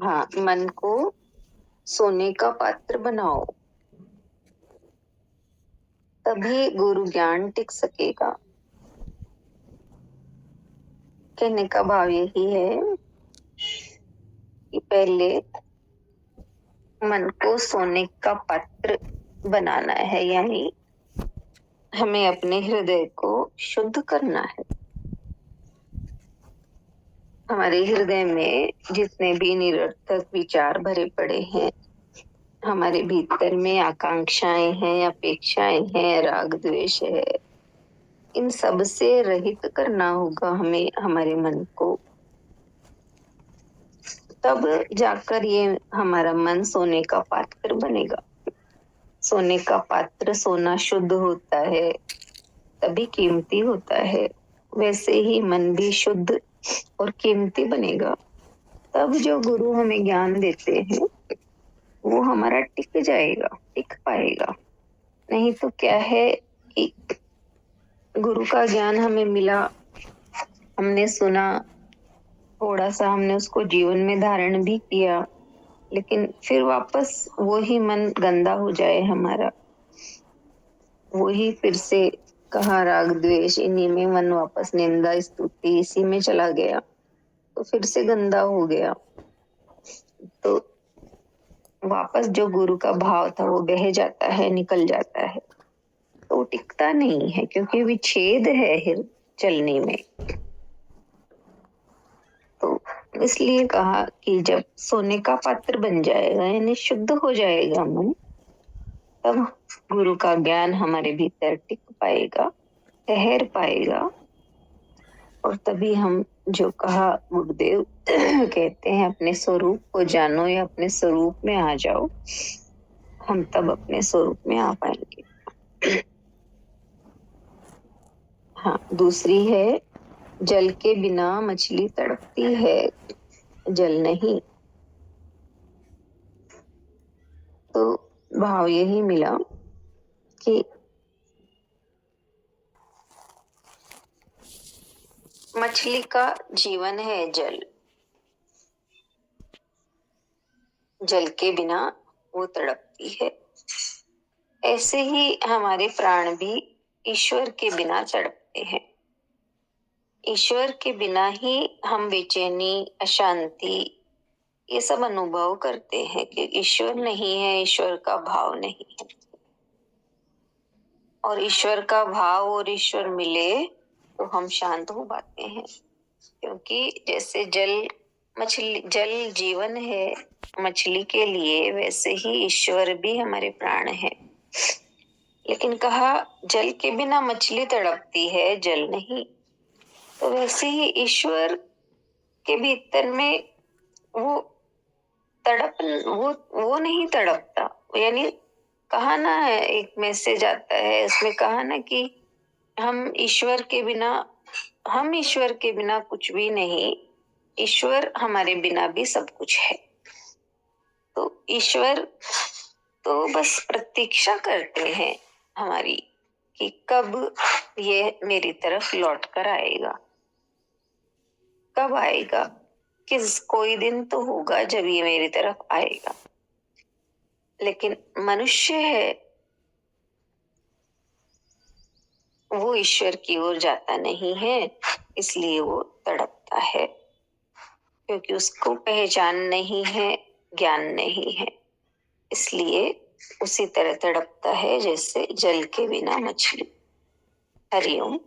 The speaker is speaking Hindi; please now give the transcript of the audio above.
हाँ, मन को सोने का पात्र बनाओ, तभी गुरु ज्ञान टिक सकेगा। कहने का भाव यही है कि पहले मन को सोने का पात्र बनाना है, यानी हमें अपने हृदय को शुद्ध करना है। हमारे हृदय में जितने भी निरर्थक विचार भरे पड़े हैं, हमारे भीतर में आकांक्षाएं हैं, अपेक्षाएं हैं, राग द्वेष है, इन सब से रहित करना होगा हमें हमारे मन को। तब जाकर ये हमारा मन सोने का पात्र बनेगा। सोने का पात्र, सोना शुद्ध होता है तभी कीमती होता है। वैसे ही मन भी शुद्ध और कीमती बनेगा। तब जो गुरु हमें ज्ञान देते हैं वो हमारा टिक जाएगा, टिक पाएगा। नहीं तो क्या है कि गुरु का ज्ञान हमें मिला, हमने सुना, थोड़ा सा हमने उसको जीवन में धारण भी किया, लेकिन फिर वापस वही मन गंदा हो जाए हमारा, वही फिर से कहा राग द्वेष, इन्हीं में मन वापस निंदा स्तुति इसी में चला गया, तो फिर से गंदा हो गया। तो वापस जो गुरु का भाव था वो बह जाता है, निकल जाता है, तो वो टिकता नहीं है, क्योंकि विच्छेद है चलने में। तो इसलिए कहा कि जब सोने का पात्र बन जाएगा, यानी शुद्ध हो जाएगा मन, तब गुरु का ज्ञान हमारे भीतर टिक पाएगा, ठहर पाएगा। और तभी हम, जो कहा गुरुदेव कहते हैं, अपने स्वरूप को जानो या अपने स्वरूप में आ जाओ, हम तब अपने स्वरूप में आ पाएंगे। हाँ, दूसरी है, जल के बिना मछली तड़पती है, जल नहीं। तो भाव यही मिला कि मछली का जीवन है जल, जल के बिना वो तड़पती है। ऐसे ही हमारे प्राण भी ईश्वर के बिना तड़पते हैं। ईश्वर के बिना ही हम बेचैनी, अशांति, ये सब अनुभव करते हैं कि ईश्वर नहीं है, ईश्वर का भाव नहीं है। और ईश्वर का भाव और ईश्वर मिले तो हम शांत हो पाते हैं, क्योंकि जैसे जल जीवन है मछली के लिए, वैसे ही ईश्वर भी हमारे प्राण है। लेकिन कहा जल के बिना मछली तड़पती है, जल नहीं। तो वैसे ही ईश्वर के भीतर में वो वो नहीं तड़पता। यानी कहा ना, एक मैसेज आता है, उसमें कहा ना कि हम ईश्वर के बिना कुछ भी नहीं, ईश्वर हमारे बिना भी सब कुछ है। तो ईश्वर तो बस प्रतीक्षा करते हैं हमारी कि कब ये मेरी तरफ लौट कर आएगा, कब आएगा, कोई दिन तो होगा जब ये मेरी तरफ आएगा। लेकिन मनुष्य है, वो ईश्वर की ओर जाता नहीं है, इसलिए वो तड़पता है, क्योंकि उसको पहचान नहीं है, ज्ञान नहीं है। इसलिए उसी तरह तड़पता है जैसे जल के बिना मछली। हरिओम।